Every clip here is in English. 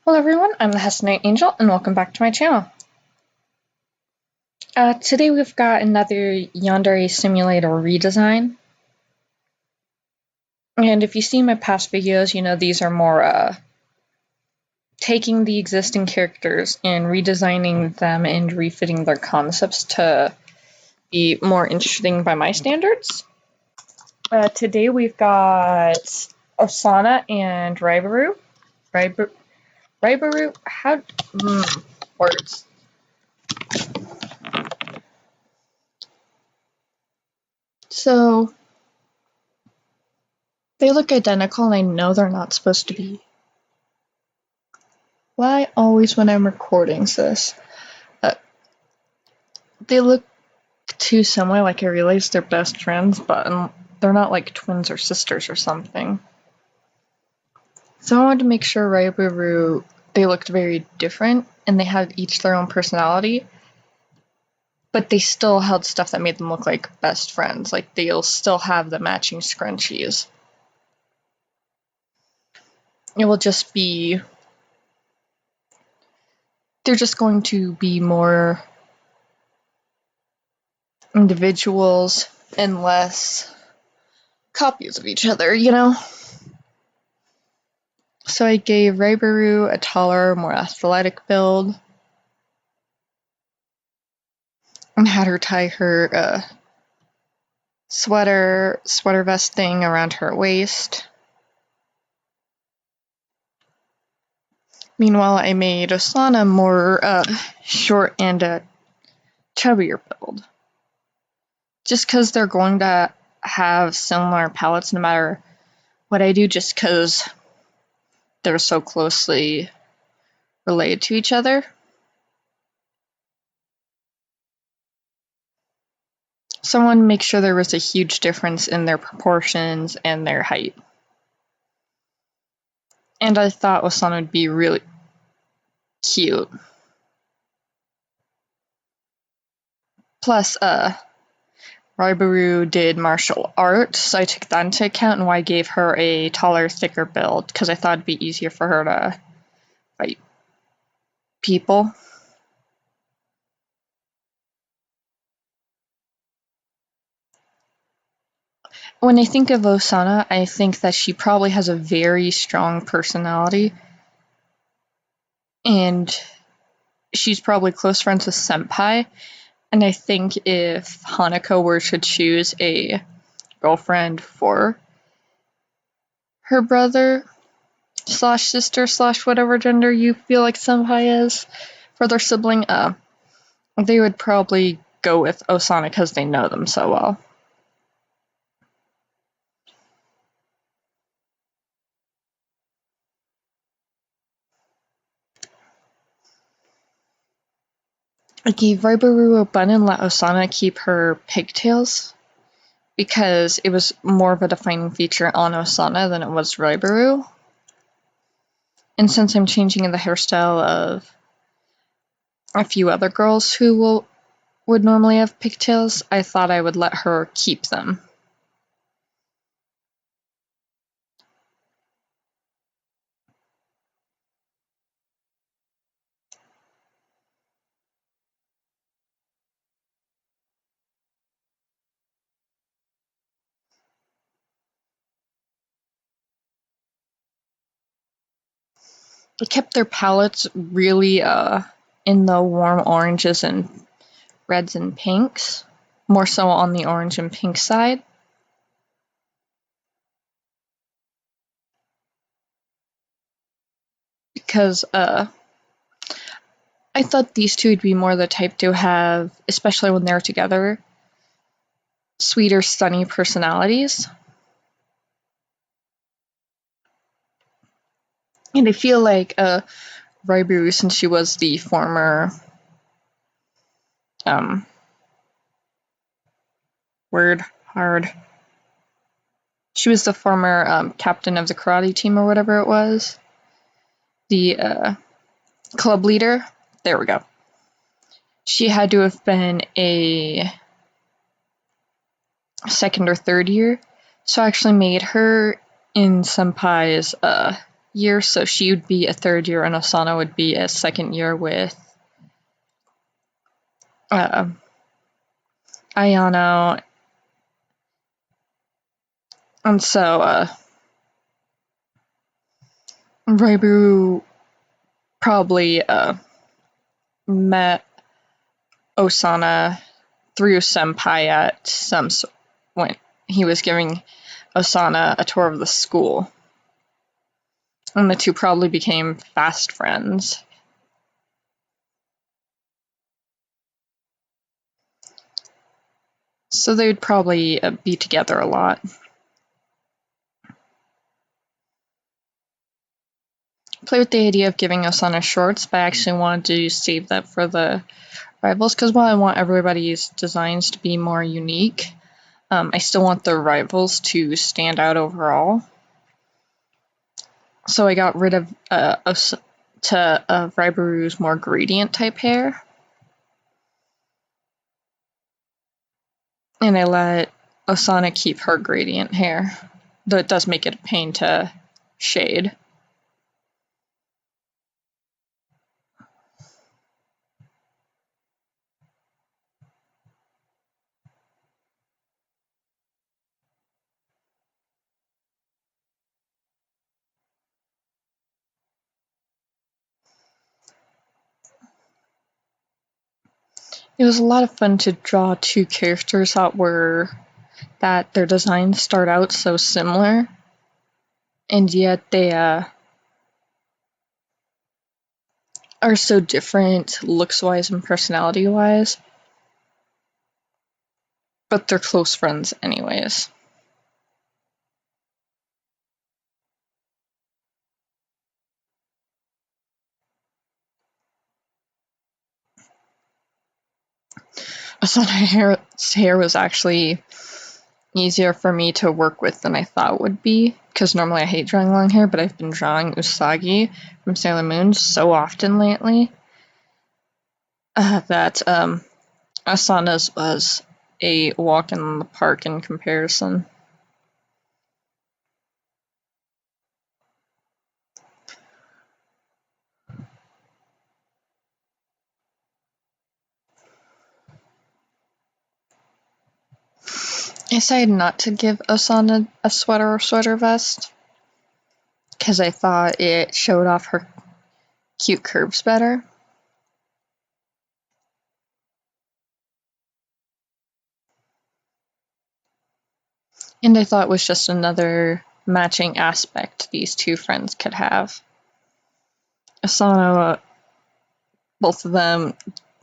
Hello everyone, I'm the Hestonite Angel, and welcome back to my channel. Today we've got another Yandere simulator redesign. And if you've seen my past videos, you know these are more taking the existing characters and redesigning them and refitting their concepts to be more interesting by my standards. Today we've got Osana and Ribaru. Ribaru? How? Words. So, they look identical, and I know they're not supposed to be. Why always when I'm recording this? Uh, they look too similar, like I realize they're best friends, but they're not like twins or sisters or something. So I wanted to make sure Ribaru, they looked very different, and they had each their own personality, but they still held stuff that made them look like best friends. Like they'll still have the matching scrunchies. It will just be, they're just going to be more individuals and less copies of each other, you know? So I gave Ribaru a taller, more athletic build, and had her tie her sweater vest thing around her waist. Meanwhile, I made Osana more short and chubbier build. Just because they're going to have similar palettes no matter what I do, just because they're so closely related to each other. So I wanted to make sure there was a huge difference in their proportions and their height. And I thought Osana would be really cute. Plus, Ribaru did martial arts, so I took that into account, and why I gave her a taller, thicker build, because I thought it'd be easier for her to fight people. When I think of Osana, I think that she probably has a very strong personality, and she's probably close friends with Senpai, and I think if Hanako were to choose a girlfriend for her brother slash sister slash whatever gender you feel like Senpai is for their sibling, they would probably go with Osana because they know them so well. I gave Ribaru a bun and let Osana keep her pigtails because it was more of a defining feature on Osana than it was Ribaru. And since I'm changing the hairstyle of a few other girls who would normally have pigtails, I thought I would let her keep them. I kept their palettes really in the warm oranges and reds and pinks, more so on the orange and pink side. Because I thought these two would be more the type to have, especially when they're together, sweeter, sunny personalities. And I feel like Ribaru, since she was the former she was the former captain of the karate team or whatever it was, the club leader. There we go. She had to have been a second or third year, so I actually made her in Senpai's year, so she would be a third year and Osana would be a second year with Ayano. And so Ribaru probably met Osana through Senpai at some when he was giving Osana a tour of the school. And the two probably became fast friends. So they would probably be together a lot. Play with the idea of giving Osana shorts, but I actually wanted to save that for the rivals, because while I want everybody's designs to be more unique, I still want the rivals to stand out overall. So I got rid of Ribaru's more gradient type hair. And I let Osana keep her gradient hair, though it does make it a pain to shade. It was a lot of fun to draw two characters that their designs start out so similar, and yet they are so different looks-wise and personality-wise, but they're close friends anyways. Osana's hair was actually easier for me to work with than I thought it would be, because normally I hate drawing long hair, but I've been drawing Usagi from Sailor Moon so often lately that Asana's was a walk in the park in comparison. I decided not to give Osana a sweater or sweater vest because I thought it showed off her cute curves better. And I thought it was just another matching aspect these two friends could have. Osana, both of them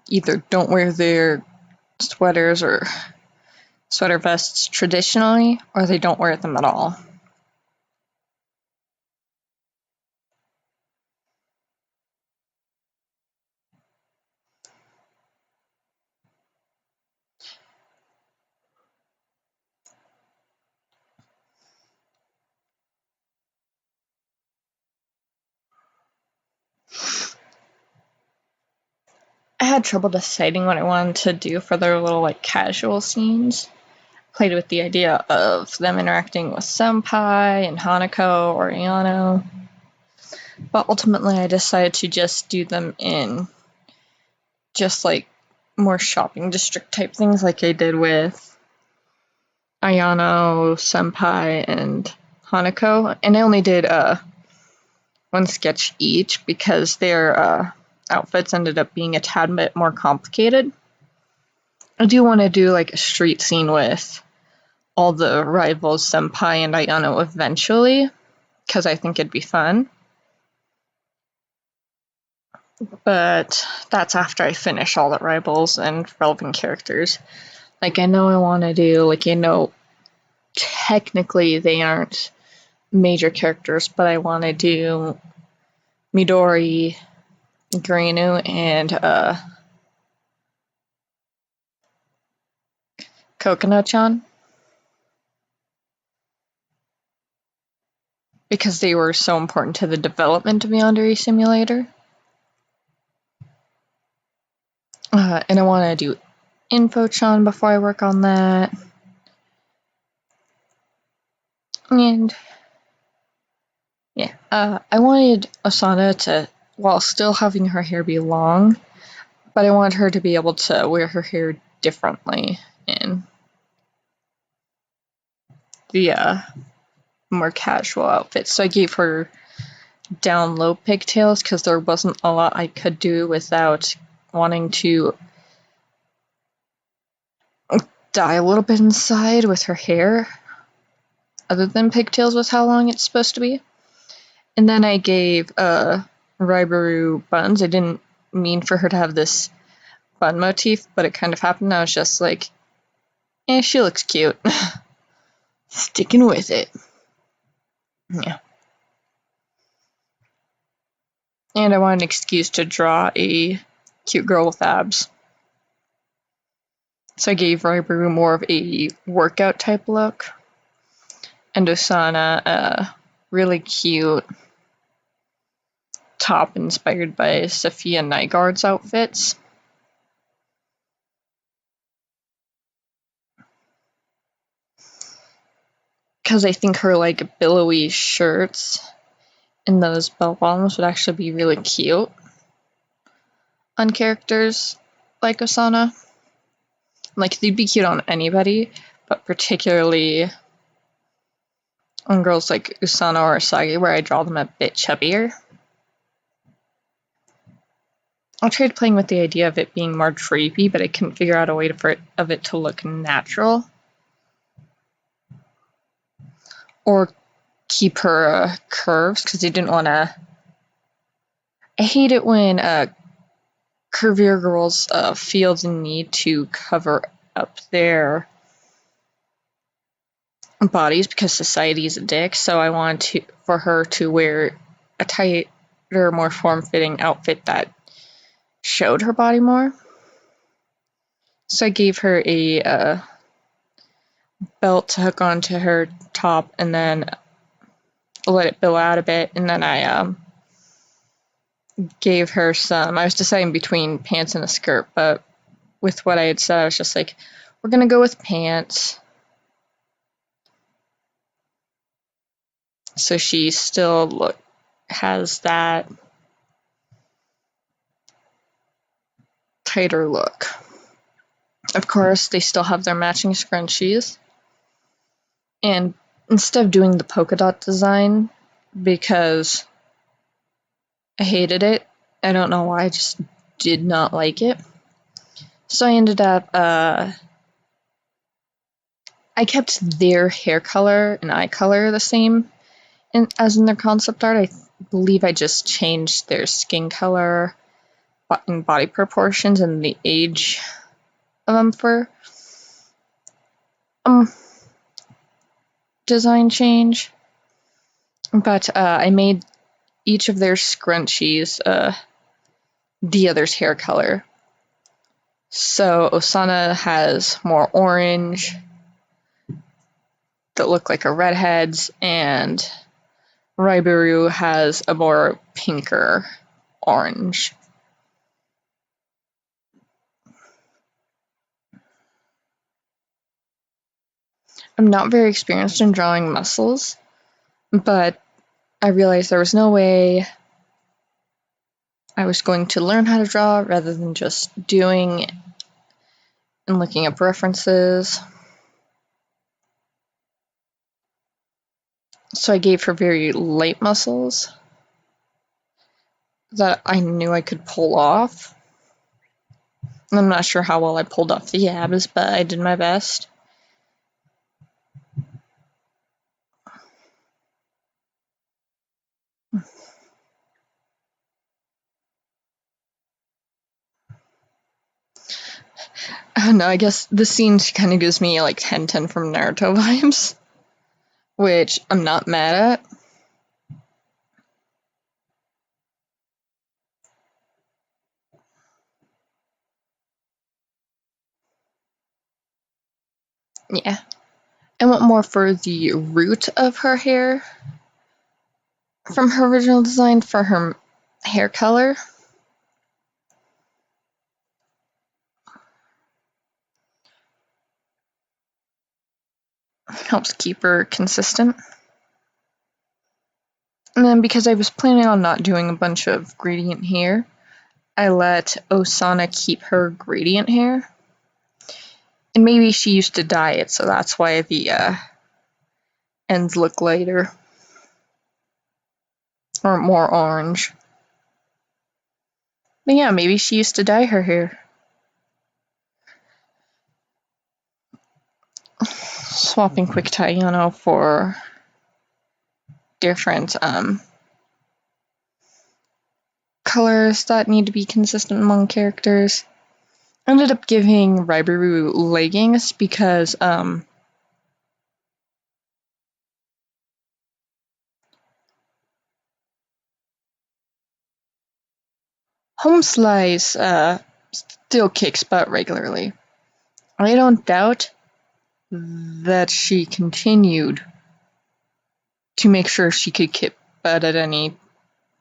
either don't wear their sweaters or sweater vests traditionally, or they don't wear them at all. I had trouble deciding what I wanted to do for their little casual scenes. Played with the idea of them interacting with Senpai and Hanako or Ayano. But ultimately I decided to just do them in just more shopping district type things like I did with Ayano, Senpai, and Hanako. And I only did one sketch each because their outfits ended up being a tad bit more complicated. I do want to do a street scene with all the rivals, Senpai and Ayano, eventually, because I think it'd be fun. But that's after I finish all the rivals and relevant characters. I know I want to do, technically they aren't major characters, but I want to do Midori, Grinu, and Coconut-chan. Because they were so important to the development of Yandere Simulator. And I want to do Info-chan before I work on that. And Yeah. I wanted Osana to, while still having her hair be long, but I wanted her to be able to wear her hair differently in the more casual outfits. So I gave her down low pigtails because there wasn't a lot I could do without wanting to dye a little bit inside with her hair, other than pigtails with how long it's supposed to be. And then I gave Ribaru buns. I didn't mean for her to have this bun motif, but it kind of happened. I was just like, she looks cute. Sticking with it. Yeah. And I wanted an excuse to draw a cute girl with abs. So I gave Ribaru more of a workout type look. And Osana a really cute top inspired by Sophia Nygaard's outfits. Because I think her like billowy shirts and those bell bottoms would actually be really cute on characters like Osana. Like, they'd be cute on anybody, but particularly on girls like Osana or Asagi, where I draw them a bit chubbier. I tried playing with the idea of it being more drapey, but I couldn't figure out a way for it to look natural. Or keep her curves, because I didn't want to... I hate it when curvier girls feel the need to cover up their bodies because society is a dick, so I wanted for her to wear a tighter, more form-fitting outfit that showed her body more. So I gave her a belt to hook onto her top and then let it bill out a bit, and then I gave her some... I was deciding between pants and a skirt, but with what I had said, I was just like, we're gonna go with pants. So she still has that tighter look. Of course, they still have their matching scrunchies. And instead of doing the polka dot design, because I hated it, I don't know why, I just did not like it. So I ended up, I kept their hair color and eye color the same as in their concept art. I believe I just changed their skin color and body proportions and the age of them for design change. But I made each of their scrunchies the other's hair color. So Osana has more orange that look like a redhead's, and Ribaru has a more pinker orange. I'm not very experienced in drawing muscles, but I realized there was no way I was going to learn how to draw rather than just doing and looking up references. So I gave her very light muscles that I knew I could pull off. I'm not sure how well I pulled off the abs, but I did my best. I don't know, I guess this scene kind of gives me like 10-10 from Naruto vibes, which I'm not mad at. Yeah. I went more for the root of her hair from her original design for her hair color. Helps keep her consistent. And then because I was planning on not doing a bunch of gradient hair, I let Osana keep her gradient hair. And maybe she used to dye it, so that's why the ends look lighter. Or more orange. But yeah, maybe she used to dye her hair. Swapping quick tie Yano for different colors that need to be consistent among characters. I ended up giving Ribaru leggings because Home Slice still kicks butt regularly. I don't doubt that she continued to make sure she could kick butt at any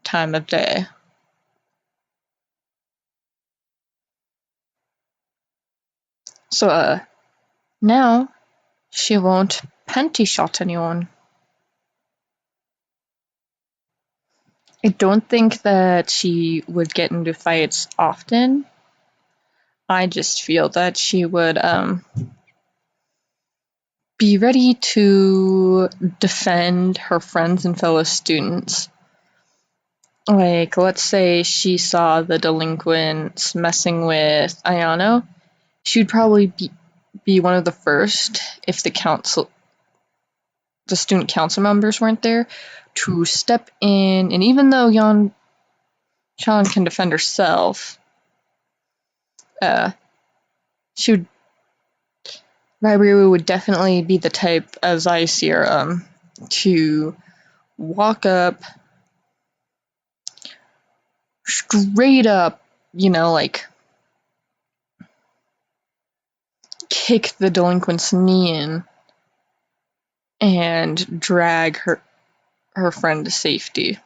time of day. So now she won't panty shot anyone. I don't think that she would get into fights often. I just feel that she would be ready to defend her friends and fellow students. Like, let's say she saw the delinquents messing with Ayano, she'd probably be one of the first, if the student council members weren't there, to step in, and even though Yan Chan can defend herself, Ribaru would definitely be the type, as I see her, to walk up, straight up, like, kick the delinquent's knee in and drag her friend to safety.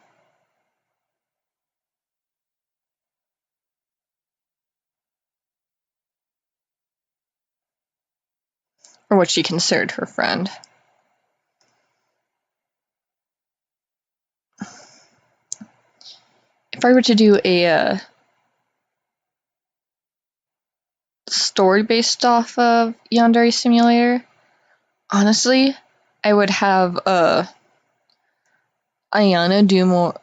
Or what she considered her friend. If I were to do a story based off of Yandere Simulator, honestly, I would have Ayana do more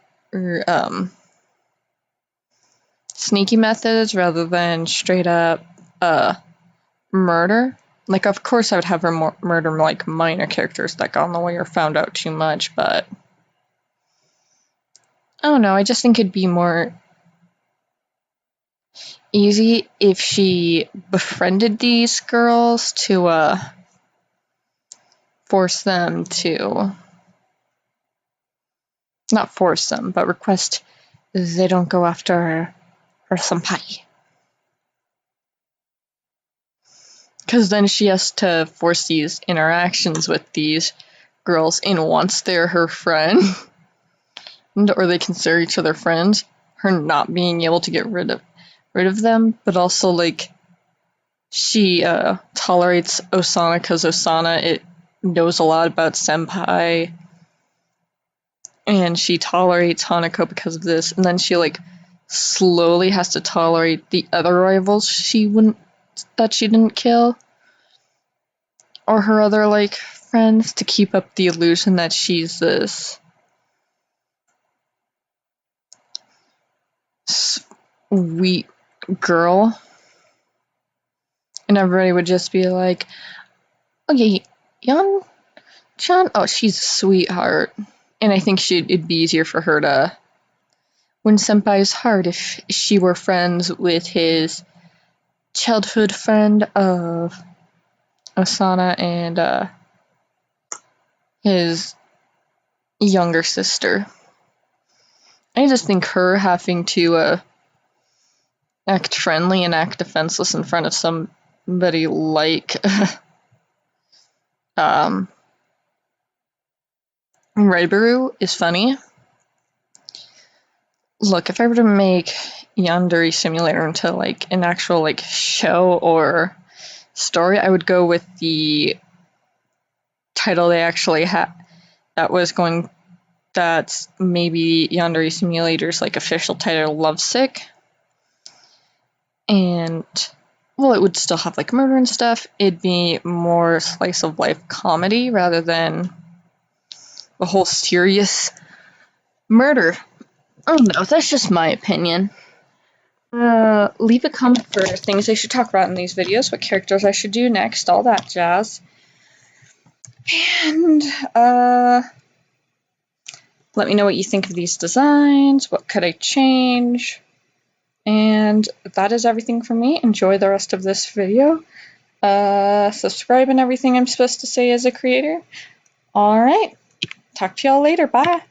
sneaky methods rather than straight up murder. Like, of course, I would have her murder like minor characters that got in the way or found out too much, but I don't know. I just think it'd be more easy if she befriended these girls to force them to not force them, but request they don't go after her senpai. Because then she has to force these interactions with these girls in once they're her friend, or they consider each other friends, her not being able to get rid of them, but also, like, she tolerates Osana because Osana knows a lot about senpai, and she tolerates Hanako because of this, and then she, like, slowly has to tolerate the other rivals that she didn't kill, or her other, like, friends, to keep up the illusion that she's this sweet girl. And everybody would just be like, okay, Yan Chan, oh, she's a sweetheart. And I think it'd be easier for her to win Senpai's heart if she were friends with his childhood friend of Osana and his younger sister. I just think her having to act friendly and act defenseless in front of somebody like Ribaru is funny. Look, if I were to make Yandere Simulator into, like, an actual, like, show or story, I would go with the title they actually had that was going that's maybe Yandere Simulator's like official title, Lovesick. And well, it would still have like murder and stuff. It'd be more slice of life comedy rather than a whole serious murder. I don't know, that's just my opinion. Leave a comment for things I should talk about in these videos, what characters I should do next, all that jazz. And let me know what you think of these designs, what could I change. And that is everything from me. Enjoy the rest of this video. Subscribe and everything I'm supposed to say as a creator. Alright, talk to y'all later. Bye.